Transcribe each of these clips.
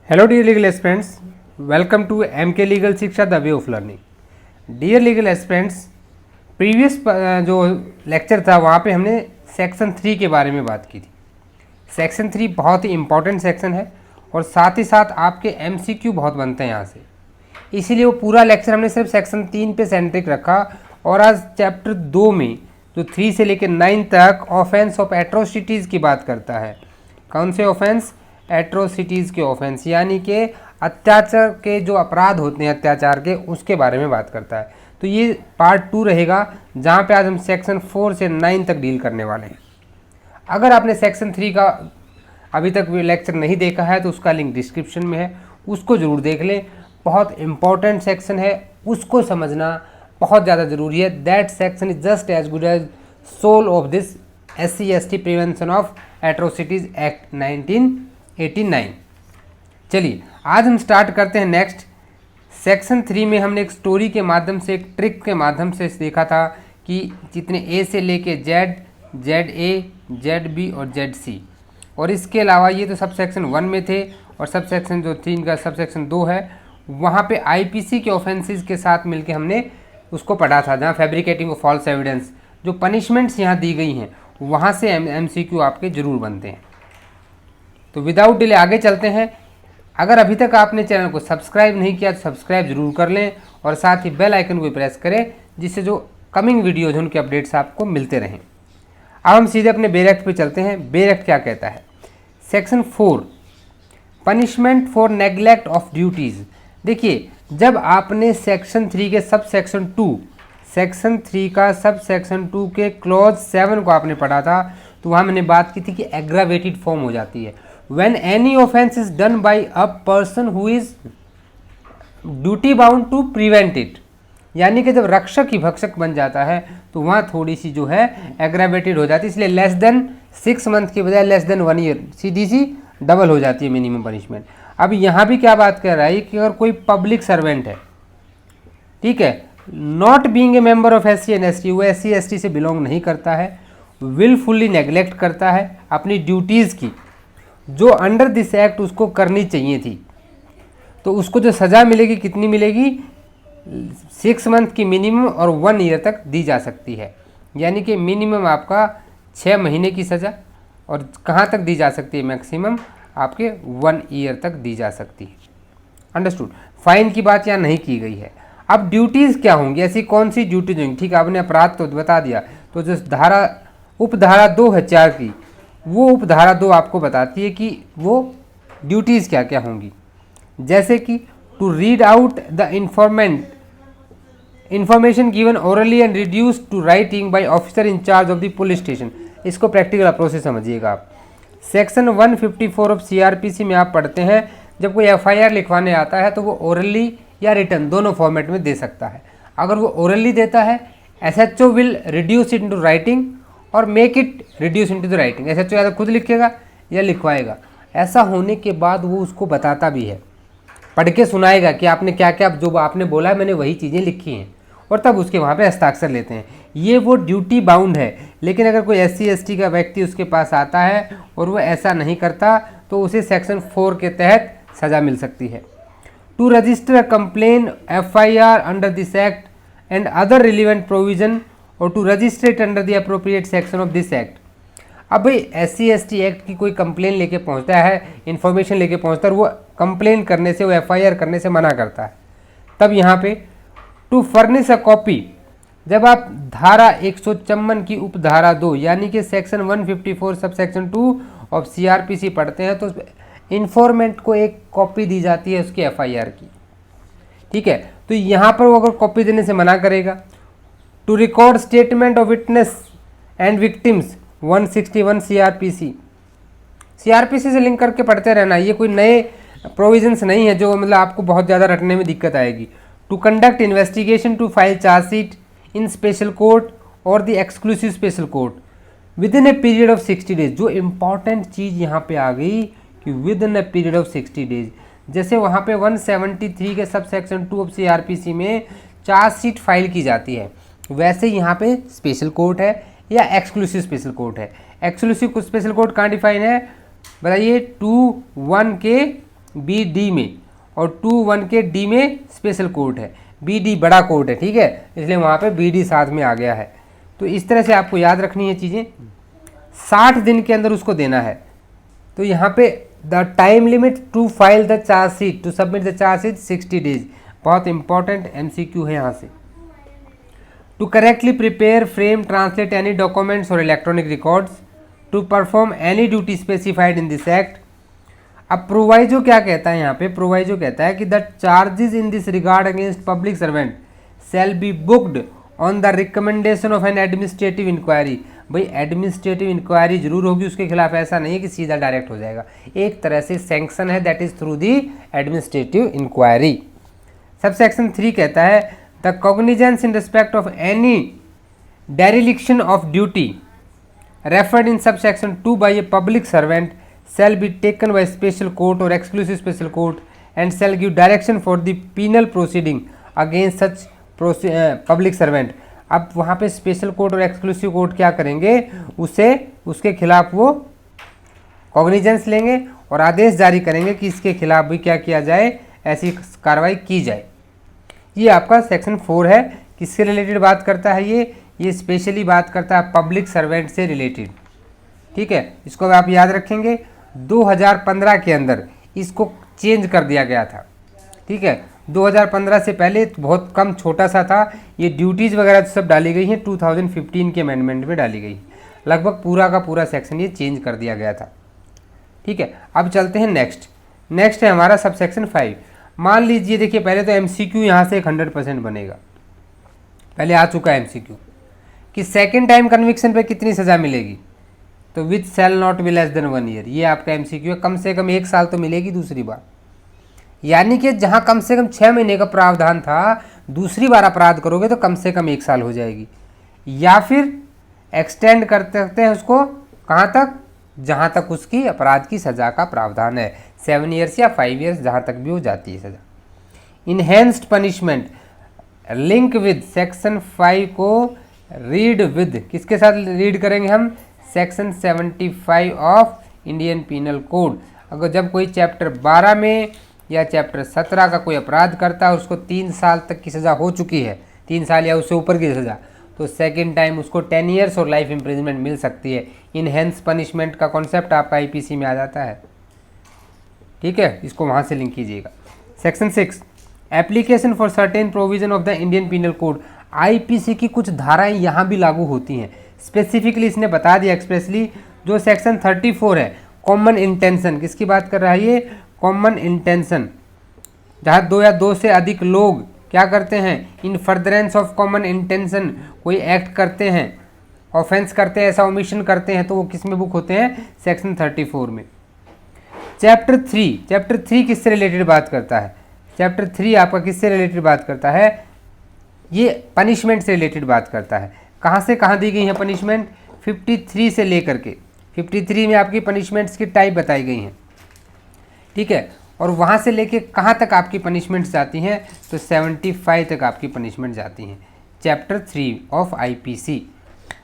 Hello dear legal aspirants, welcome to MK legal Shiksha the way of learning. Dear legal aspirants, previous जो lecture था वहाँ पे हमने section 3 के बारे में बात की थी। सेक्शन 3 बहुत ही इम्पॉर्टेंट सेक्शन है और साथ ही साथ आपके एमसीक्यू बहुत बनते हैं यहाँ से, इसीलिए वो पूरा लेक्चर हमने सिर्फ सेक्शन 3 पे सेंट्रिक रखा। और आज चैप्टर 2 में जो 3 से लेकर 9 तक ऑफेंस ऑफ एट्रोसिटीज़ की बात करता है। कौन से ऑफेंस? एट्रोसिटीज़ के ऑफेंस, यानी कि अत्याचार के जो अपराध होते हैं अत्याचार के, उसके बारे में बात करता है। तो ये पार्ट 2 रहेगा, जहाँ पे आज हम सेक्शन 4 से 9 तक डील करने वाले हैं। अगर आपने सेक्शन 3 का अभी तक लेक्चर नहीं देखा है तो उसका लिंक डिस्क्रिप्शन में है, उसको ज़रूर देख लें। बहुत इंपॉर्टेंट सेक्शन है, उसको समझना बहुत ज़्यादा ज़रूरी है। That section is just as good as soul of this SC/ST prevention of atrocities act 1989। चलिए आज हम स्टार्ट करते हैं नेक्स्ट। सेक्शन 3 में हमने एक स्टोरी के माध्यम से, एक ट्रिक के माध्यम से देखा था कि जितने A से लेके Z, ZA, ZB और ZC, और इसके अलावा ये तो सब सेक्शन 1 में थे, और सब सेक्शन जो 3 का सब सेक्शन 2 है वहाँ पे IPC के ऑफेंसेस के साथ मिलके हमने उसको पढ़ा था, जहाँ फैब्रिकेटिंग ऑफ फॉल्स एविडेंस, जो पनिशमेंट्स यहाँ दी गई हैं वहाँ से MCQ आपके ज़रूर बनते हैं। तो विदाउट डिले आगे चलते हैं। अगर अभी तक आपने चैनल को सब्सक्राइब नहीं किया तो सब्सक्राइब जरूर कर लें और साथ ही बेल आइकन को प्रेस करें, जिससे जो कमिंग वीडियोज हैं उनके अपडेट्स आपको मिलते रहें। अब हम सीधे अपने बेर एक्ट पे चलते हैं। बेर एक्ट क्या कहता है? Section 4, punishment for neglect of duties. देखिए, जब आपने सेक्शन 3 के सब सेक्शन 2, सेक्शन 3 का सब सेक्शन 2 के क्लॉज 7 को आपने पढ़ा था, तो वहाँ मैंने बात की थी कि एग्रावेटेड फॉर्म हो जाती है when any offense is done by a person who is duty bound to prevent it, यानी कि जब रक्षक ही भक्षक बन जाता है तो वहाँ थोड़ी सी जो है एग्रावेटेड हो जाती है, इसलिए लेस देन 6 मंथ के बजाय लेस देन 1 ईयर, सीधी सी डबल हो जाती है मिनिमम पनिशमेंट। अब यहाँ भी क्या बात कर रहा है कि अगर कोई पब्लिक सर्वेंट है, ठीक है, not being a member of SC and ST, वो SC ST से बिलोंग नहीं करता है, विलफुली नेग्लेक्ट करता है अपनी ड्यूटीज़ की जो अंडर दिस एक्ट उसको करनी चाहिए थी, तो उसको जो सज़ा मिलेगी कितनी मिलेगी? 6 मंथ की मिनिमम और 1 ईयर तक दी जा सकती है। यानी कि मिनिमम आपका 6 महीने की सज़ा, और कहाँ तक दी जा सकती है? मैक्सिमम आपके 1 ईयर तक दी जा सकती है। अंडरस्टूड? फाइन की बात यहाँ नहीं की गई है। अब ड्यूटीज़ क्या होंगी, ऐसी कौन सी ड्यूटीज होंगी? ठीक है, आपने अपराध तो बता दिया, तो जो उपधारा 2 है 4 की, वो उपधारा 2 आपको बताती है कि वो ड्यूटीज़ क्या क्या होंगी। जैसे कि to read out the information given orally and reduce to writing by officer in charge of the police station. इसको प्रैक्टिकल अप्रोच से समझिएगा आप। सेक्शन 154 ऑफ CRPC में आप पढ़ते हैं, जब कोई FIR लिखवाने आता है तो वो ओरली या रिटर्न दोनों फॉर्मेट में दे सकता है। अगर वो ओरली देता है, SHO will reduce it into writing और make it reduce into the writing. SHO या तो खुद लिखेगा या लिखवाएगा। ऐसा होने के बाद वो उसको बताता भी है, पढ़ के सुनाएगा कि आपने क्या क्या, जो आपने बोला है मैंने वही चीज़ें लिखी हैं, और तब उसके वहाँ पे हस्ताक्षर लेते हैं। ये वो ड्यूटी बाउंड है। लेकिन अगर कोई SC ST का व्यक्ति उसके पास आता है और वो ऐसा नहीं करता तो उसे सेक्शन 4 के तहत सज़ा मिल सकती है। To register a complain FIR under this act and other relevant provision और to register it under the appropriate section of this act. अब भाई SC ST एक्ट की कोई कंप्लेन लेके पहुंचता है, इन्फॉर्मेशन लेके पहुंचता है, वो कंप्लेन करने से, वो FIR करने से मना करता है, तब यहाँ पे टू फर्निश अ कॉपी, जब आप धारा 154 की उपधारा 2 यानी कि सेक्शन 154 सब सेक्शन 2 ऑफ CRPC पढ़ते हैं, तो इन्फॉर्मेंट को एक कॉपी दी जाती है उसकी FIR की, ठीक है। तो यहाँ पर वो अगर कॉपी देने से मना करेगा, to record statement of witness and victims 161 CRPC से लिंक करके पढ़ते रहना। ये कोई नए प्रोविजंस नहीं है जो मतलब आपको बहुत ज़्यादा रटने में दिक्कत आएगी। To conduct investigation to file chargesheet in special court और the exclusive special court within a period of 60 days. जो इम्पॉर्टेंट चीज़ यहाँ पे आ गई कि within a period of 60 days, जैसे वहाँ पे 173 के सब सेक्शन 2 ऑफ CRPC में चार्जशीट फाइल की जाती है, वैसे यहाँ पे स्पेशल कोर्ट है या एक्सक्लूसिव स्पेशल कोर्ट है। एक्सक्लूसिव स्पेशल कोर्ट कहाँ डिफाइन है बताइए? 2(1) के बी डी में, और 2(1) के डी में स्पेशल कोर्ट है, बी डी बड़ा कोर्ट है, ठीक है, इसलिए वहाँ पे बी डी साथ में आ गया है। तो इस तरह से आपको याद रखनी है चीज़ें। 60 दिन के अंदर उसको देना है। तो यहाँ पे the time limit to file the chargesheet, to submit the chargesheet 60 days, बहुत इंपॉर्टेंट MCQ है यहाँ से। To correctly prepare, frame, translate any documents और electronic records, to perform any duty specified in this act. अब proviso क्या कहता है यहाँ पे, प्रोवाइजो कहता है कि the charges in this regard against public servant shall be booked on the recommendation of an administrative inquiry. भाई एडमिनिस्ट्रेटिव इंक्वायरी जरूर होगी उसके खिलाफ, ऐसा नहीं है कि सीधा डायरेक्ट हो जाएगा, एक तरह से सैंक्शन है, that is through the administrative inquiry. Sub section 3 कहता है the cognizance in respect of any dereliction of duty referred in sub section 2 by a public servant shall be taken by special court or exclusive special court and shall give direction for the penal proceeding against such public servant। अब वहाँ पे special court और exclusive court क्या करेंगे, उसे उसके खिलाफ वो कॉग्निजेंस लेंगे और आदेश जारी करेंगे कि इसके खिलाफ भी क्या किया जाए, ऐसी कार्रवाई की जाए। ये आपका सेक्शन 4 है। किससे रिलेटेड बात करता है ये स्पेशली बात करता है पब्लिक सर्वेंट से रिलेटेड, ठीक है। इसको आप याद रखेंगे। 2015 के अंदर इसको चेंज कर दिया गया था, ठीक है। 2015 से पहले बहुत कम छोटा सा था, ये ड्यूटीज़ वगैरह सब डाली गई हैं 2015 के अमेंडमेंट में डाली गई, लगभग पूरा का पूरा सेक्शन ये चेंज कर दिया गया था, ठीक है। अब चलते हैं नेक्स्ट है हमारा सब सेक्शन 5। मान लीजिए, देखिए पहले तो MCQ यहाँ से 100% बनेगा, पहले आ चुका है MCQ कि सेकेंड टाइम कन्विक्शन पे कितनी सज़ा मिलेगी, तो which shall not be less than 1 year. ये आपका MCQ है, कम से कम 1 साल तो मिलेगी दूसरी बार, यानी कि जहाँ कम से कम 6 महीने का प्रावधान था, दूसरी बार अपराध करोगे तो कम से कम 1 साल हो जाएगी, या फिर एक्सटेंड कर सकते हैं उसको कहाँ तक, जहाँ तक उसकी अपराध की सज़ा का प्रावधान है, 7 ईयर्स या 5 ईयर्स, जहाँ तक भी हो जाती है सज़ा। Enhanced punishment link with section 5 को रीड विद, किसके साथ रीड करेंगे हम, section 75 of Indian penal code. अगर जब कोई चैप्टर 12 में या चैप्टर 17 का कोई अपराध करता है, उसको 3 साल तक की सज़ा हो चुकी है, 3 साल या उससे ऊपर की सज़ा, तो सेकेंड टाइम उसको 10 ईयर्स और लाइफ इम्प्रिजमेंट मिल सकती है। इनहेंस पनिशमेंट का कॉन्सेप्ट आपका IPC में आ जाता है, ठीक है, इसको वहाँ से लिंक कीजिएगा। Section 6 application for certain provision of the Indian penal code. IPC की कुछ धाराएं यहाँ भी लागू होती हैं, स्पेसिफिकली इसने बता दिया एक्सप्रेसली। जो सेक्शन 34 है कॉमन इंटेंशन, किसकी बात कर रहा है ये, कॉमन इंटेंशन, जहाँ 2 या 2 से अधिक लोग क्या करते हैं, इन फर्दरेंस ऑफ कॉमन इंटेंशन कोई एक्ट करते हैं, ऑफेंस करते हैं, ऐसा ओमिशन करते हैं, तो वो किस में बुक होते हैं, सेक्शन 34 में। चैप्टर 3 किससे रिलेटेड बात करता है, चैप्टर 3 आपका किससे रिलेटेड बात करता है, ये पनिशमेंट से रिलेटेड बात करता है। कहाँ से कहाँ दी गई है पनिशमेंट, 53 से लेकर के 53 में आपकी पनिशमेंट्स की टाइप बताई गई हैं, ठीक है, और वहाँ से लेके कहाँ तक आपकी पनिशमेंट्स जाती हैं, तो 75 तक आपकी पनिशमेंट जाती हैं, चैप्टर 3 ऑफ IPC।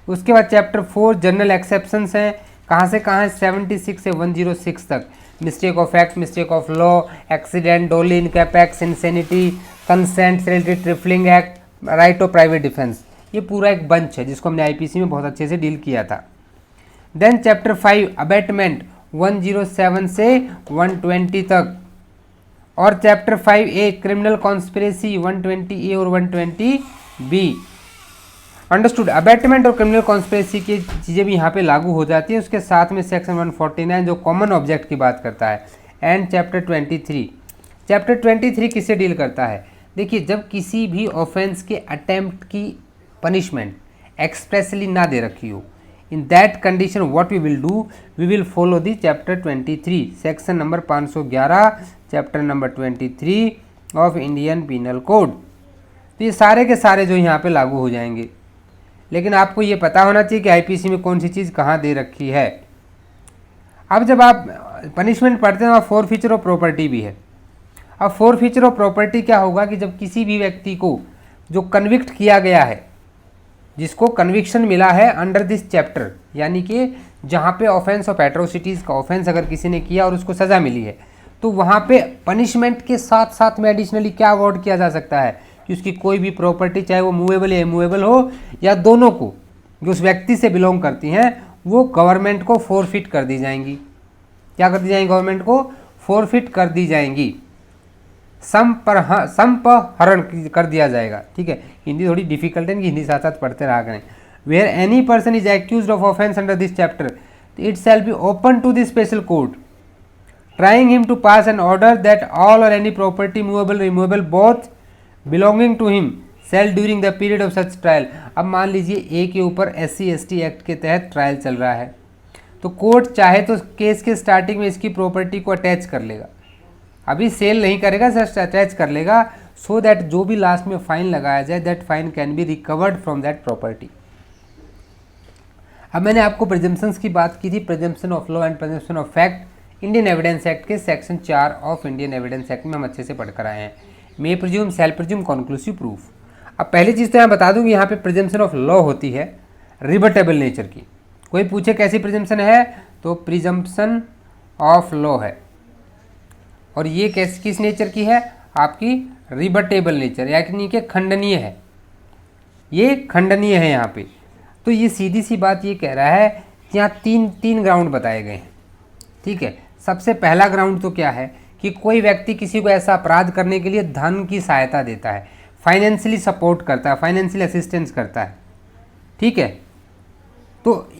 उसके बाद चैप्टर 4 जनरल एक्सेप्शंस हैं, कहाँ से कहाँ, 76 से 106 तक, mistake of act, mistake of law, accident, doli, incapax, insanity, consent, related trifling act, right of private defence, ये पूरा एक बंच है जिसको हमने IPC में बहुत अच्छे से डील किया था। देन चैप्टर 5 अबेटमेंट 107 से 120 तक, और chapter 5A criminal conspiracy 120A और 120B। अंडरस्टूड। अबेटमेंट और क्रिमिनल कॉन्स्पिरेसी की चीज़ें भी यहाँ पे लागू हो जाती है। उसके साथ में सेक्शन 149 जो कॉमन ऑब्जेक्ट की बात करता है, एंड चैप्टर 23 किससे डील करता है, देखिए जब किसी भी ऑफेंस के अटेम्प्ट की पनिशमेंट एक्सप्रेसली ना दे रखी हो, in that condition what we will do, we will follow the chapter 23 section number 511 chapter number 23 of Indian penal code. तो ये सारे के सारे जो यहाँ पे लागू हो जाएंगे, लेकिन आपको ये पता होना चाहिए कि IPC में कौन सी चीज़ कहाँ दे रखी है। अब जब आप पनिशमेंट पढ़ते हैं, वहाँ फोरफीचर ऑफ प्रॉपर्टी भी है। अब फोरफीचर ऑफ प्रॉपर्टी क्या होगा कि जब किसी भी व्यक्ति को जो कन्विक्ट किया गया है, जिसको कन्विक्शन मिला है अंडर दिस चैप्टर, यानी कि जहाँ पे ऑफेंस ऑफ एट्रोसिटीज़ का ऑफेंस अगर किसी ने किया और उसको सज़ा मिली है, तो वहाँ पे पनिशमेंट के साथ साथ में एडिशनली क्या अवॉर्ड किया जा सकता है कि उसकी कोई भी प्रॉपर्टी, चाहे वो मूवेबल या इमूवेबल हो या दोनों को, जो उस व्यक्ति से बिलोंग करती हैं, वो गवर्नमेंट को फोरफिट कर दी जाएंगी। क्या कर दी जाएंगी? गवर्नमेंट को फोरफिट कर दी जाएंगी, संपहरण कर दिया जाएगा। ठीक है, हिंदी थोड़ी डिफिकल्ट है, हिंदी साथ साथ पढ़ते रहा करें। Where any person is accused of offence under this chapter it shall be open to the special court trying him to pass an order that all or any property movable or immovable both belonging to him shall during the period of such trial। अब मान लीजिए ए के ऊपर SC/ST act के तहत trial चल रहा है, तो कोर्ट चाहे तो केस के स्टार्टिंग में इसकी प्रॉपर्टी को अटैच कर लेगा, अभी सेल नहीं करेगा, जस्ट अटैच कर लेगा, सो दैट जो भी लास्ट में फाइन लगाया जाए that fine can be recovered from that property. अब मैंने आपको प्रिजम्पशंस की बात की थी, presumption of law and presumption of fact Indian evidence act के section 4 of Indian evidence act में हम अच्छे से पढ़कर आए हैं। May presume, shall presume, conclusive proof. अब पहली चीज़ तो मैं बता दूं कि यहाँ पे प्रिजम्पशन ऑफ लॉ होती है रिबटेबल नेचर की। कोई पूछे कैसी प्रिजम्पशन है, तो प्रिजम्पशन ऑफ लॉ है, और ये किस नेचर की है? आपकी रिबटेबल नेचर, यानी कि खंडनीय है, ये खंडनीय है यहाँ पे। तो ये सीधी सी बात ये कह रहा है कि यहाँ तीन ग्राउंड बताए गए हैं। ठीक है, सबसे पहला ग्राउंड तो क्या है कि कोई व्यक्ति किसी को ऐसा अपराध करने के लिए धन की सहायता देता है, फाइनेंशियली सपोर्ट करता है, फाइनेंशियल असिस्टेंस करता है। ठीक है, तो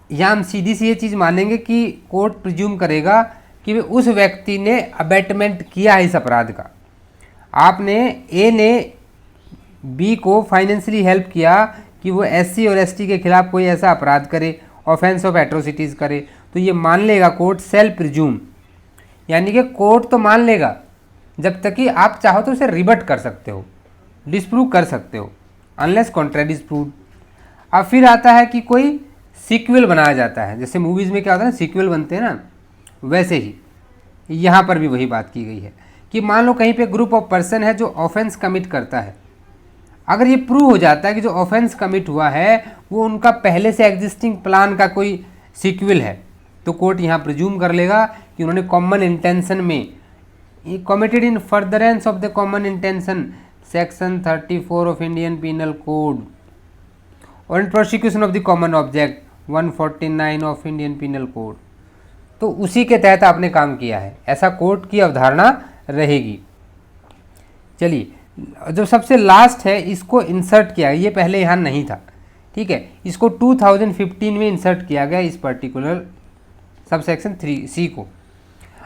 यहाँ हम सीधी सी ये चीज़ मानेंगे कि कोर्ट प्रिज्यूम करेगा कि उस व्यक्ति ने अबेटमेंट किया है इस अपराध का। आपने ए ने बी को फाइनेंशियली हेल्प किया कि वो SC और ST के खिलाफ कोई ऐसा अपराध करे, ऑफेंस ऑफ एट्रोसिटीज़ करे, तो ये मान लेगा कोर्ट सेल्फ प्रिज्यूम, यानी कि कोर्ट तो मान लेगा, जब तक कि आप चाहो तो उसे रिबट कर सकते हो, डिस्प्रूव कर सकते हो, अनलेस कॉन्ट्रैरी इज प्रूव्ड। अब फिर आता है कि कोई सीक्वल बनाया जाता है, जैसे मूवीज़ में क्या होता है ना, सीक्वल बनते हैं ना, वैसे ही यहाँ पर भी वही बात की गई है कि मान लो कहीं पे ग्रुप ऑफ पर्सन है जो ऑफेंस कमिट करता है, अगर ये प्रूव हो जाता है कि जो ऑफेंस कमिट हुआ है वो उनका पहले से एग्जिस्टिंग प्लान का कोई सीक्वल है, तो कोर्ट यहाँ प्रिज्यूम कर लेगा कि उन्होंने कॉमन इंटेंशन में, committed in furtherance of the common intention section 34 of Indian penal code और in prosecution of the common object 149 of Indian penal code, तो उसी के तहत आपने काम किया है, ऐसा कोर्ट की अवधारणा रहेगी। चलिए, जो सबसे लास्ट है इसको इंसर्ट किया, ये पहले यहाँ नहीं था। ठीक है, इसको 2015 में इंसर्ट किया गया इस पर्टिकुलर सब सेक्शन 3C को।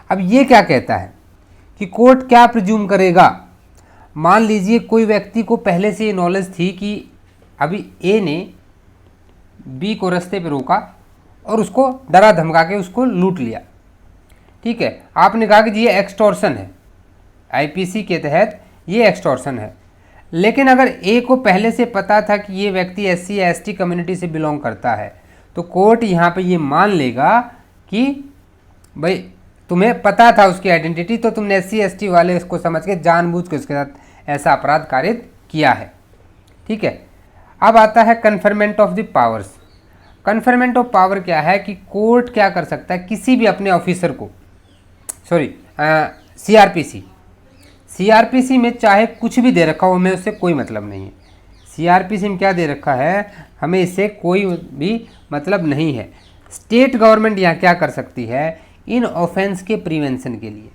अब ये क्या कहता है कि कोर्ट क्या प्रिज्यूम करेगा? मान लीजिए कोई व्यक्ति को पहले से ये नॉलेज थी कि अभी ए ने बी को रास्ते पे रोका और उसको डरा धमका के उसको लूट लिया। ठीक है, आपने कहा कि ये एक्सटॉर्शन है, IPC के तहत ये एक्सटॉर्शन है, लेकिन अगर ए को पहले से पता था कि ये व्यक्ति SC या ST कम्युनिटी से बिलोंग करता है, तो कोर्ट यहाँ पे ये मान लेगा कि भाई तुम्हें पता था उसकी आइडेंटिटी, तो तुमने SC ST वाले उसको समझ के जानबूझ के उसके साथ ऐसा अपराध कारित किया है। ठीक है, अब आता है conferment of the powers. Conferment of power क्या है कि कोर्ट क्या कर सकता है, किसी भी अपने ऑफिसर को, सॉरी CRPC में चाहे कुछ भी दे रखा हो, हमें उससे कोई मतलब नहीं है। CRPC में क्या दे रखा है, हमें इससे कोई भी मतलब नहीं है। स्टेट गवर्नमेंट यहाँ क्या कर सकती है, इन ऑफेंस के प्रिवेंशन के लिए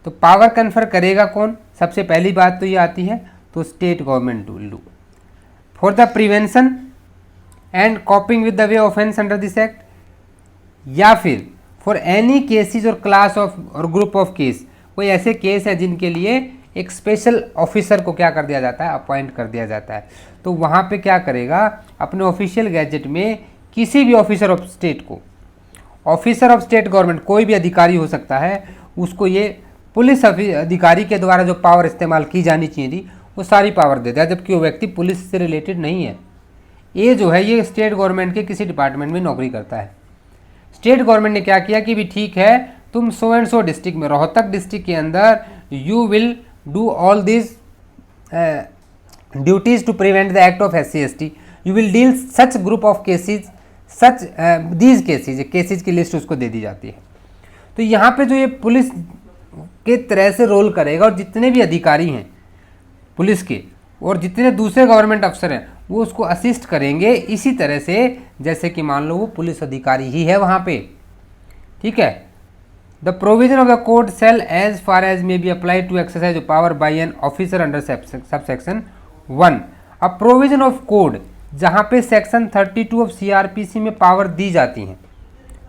तो पावर कन्फर करेगा कौन? सबसे पहली बात तो ये आती है, तो state government will do for the prevention and कॉपिंग with the way offence under this act, या फिर फॉर एनी केसेस और क्लास ऑफ और ग्रुप ऑफ केस, कोई ऐसे केस है जिनके लिए एक स्पेशल ऑफिसर को क्या कर दिया जाता है, अपॉइंट कर दिया जाता है, तो वहाँ पे क्या करेगा, अपने ऑफिशियल गैजेट में किसी भी ऑफिसर ऑफ स्टेट को, ऑफिसर ऑफ स्टेट गवर्नमेंट कोई भी अधिकारी हो सकता है, उसको ये पुलिस अधिकारी के द्वारा जो पावर इस्तेमाल की जानी चाहिए थी वो सारी पावर देता है, जबकि वो व्यक्ति पुलिस से रिलेटेड नहीं है। ये जो है ये स्टेट गवर्नमेंट के किसी डिपार्टमेंट में नौकरी करता है। स्टेट गवर्नमेंट ने क्या किया कि भी ठीक है, तुम सो एंड सो डिस्ट्रिक्ट में, रोहतक डिस्ट्रिक्ट के अंदर you will do all this duties to prevent the act of SC ST, you will deal such group of cases, such these cases की लिस्ट उसको दे दी जाती है। तो यहाँ पे जो ये पुलिस के तरह से रोल करेगा और जितने भी अधिकारी हैं पुलिस के और जितने दूसरे गवर्नमेंट अफसर हैं वो उसको असिस्ट करेंगे इसी तरह से जैसे कि मान लो वो पुलिस अधिकारी ही है वहाँ पे। ठीक है। The provision of the code shall as far as may be applied to exercise power by an officer under subsection 1। अब प्रोविजन ऑफ कोड जहाँ पे सेक्शन 32 ऑफ सीआरपीसी में पावर दी जाती हैं,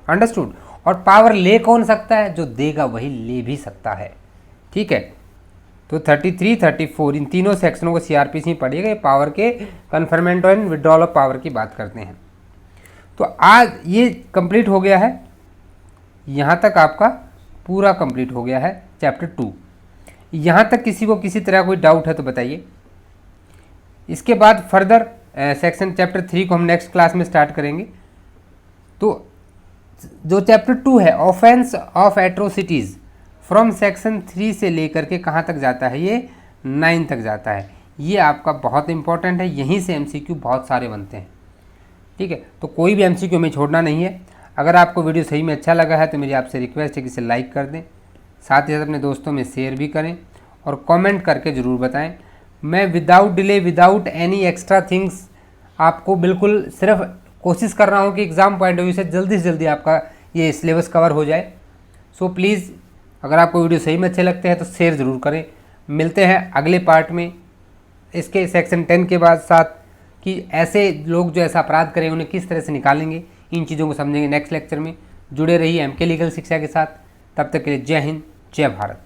अंडरस्टूड। और पावर ले कौन सकता है? जो देगा वही ले भी सकता है। ठीक है। तो 33, 34 इन तीनों सेक्शनों को सीआरपीसी में पढ़िएगा। ये पावर के conferment and withdrawal of power की बात करते हैं। तो आज ये कंप्लीट हो गया है, यहाँ तक आपका पूरा कंप्लीट हो गया है चैप्टर 2। यहाँ तक किसी को किसी तरह कोई डाउट है तो बताइए। इसके बाद फर्दर सेक्शन चैप्टर 3 को हम नेक्स्ट क्लास में स्टार्ट करेंगे। तो जो चैप्टर 2 है offence of atrocities from section 3 से लेकर के कहाँ तक जाता है? ये 9 तक जाता है। ये आपका बहुत इंपॉर्टेंट है, यहीं से एमसीक्यू बहुत सारे बनते हैं। ठीक है। तो कोई भी एमसीक्यू में छोड़ना नहीं है। अगर आपको वीडियो सही में अच्छा लगा है तो मेरी आपसे रिक्वेस्ट है कि इसे लाइक कर दें, साथ ही साथ अपने दोस्तों में शेयर भी करें और कमेंट करके ज़रूर बताएं। मैं without delay without any extra things आपको बिल्कुल सिर्फ कोशिश कर रहा हूँ कि एग्ज़ाम पॉइंट ऑफ व्यू से जल्दी आपका ये सिलेबस कवर हो जाए। सो प्लीज़ अगर आपको वीडियो सही में अच्छे लगते हैं तो शेयर ज़रूर करें। मिलते हैं अगले पार्ट में इसके सेक्शन 10 के बाद साथ कि ऐसे लोग जो ऐसा अपराध करें उन्हें किस तरह से निकालेंगे, इन चीज़ों को समझेंगे नेक्स्ट लेक्चर में। जुड़े रहिए एमके लीगल शिक्षा के साथ। तब तक के लिए जय हिंद, जय भारत।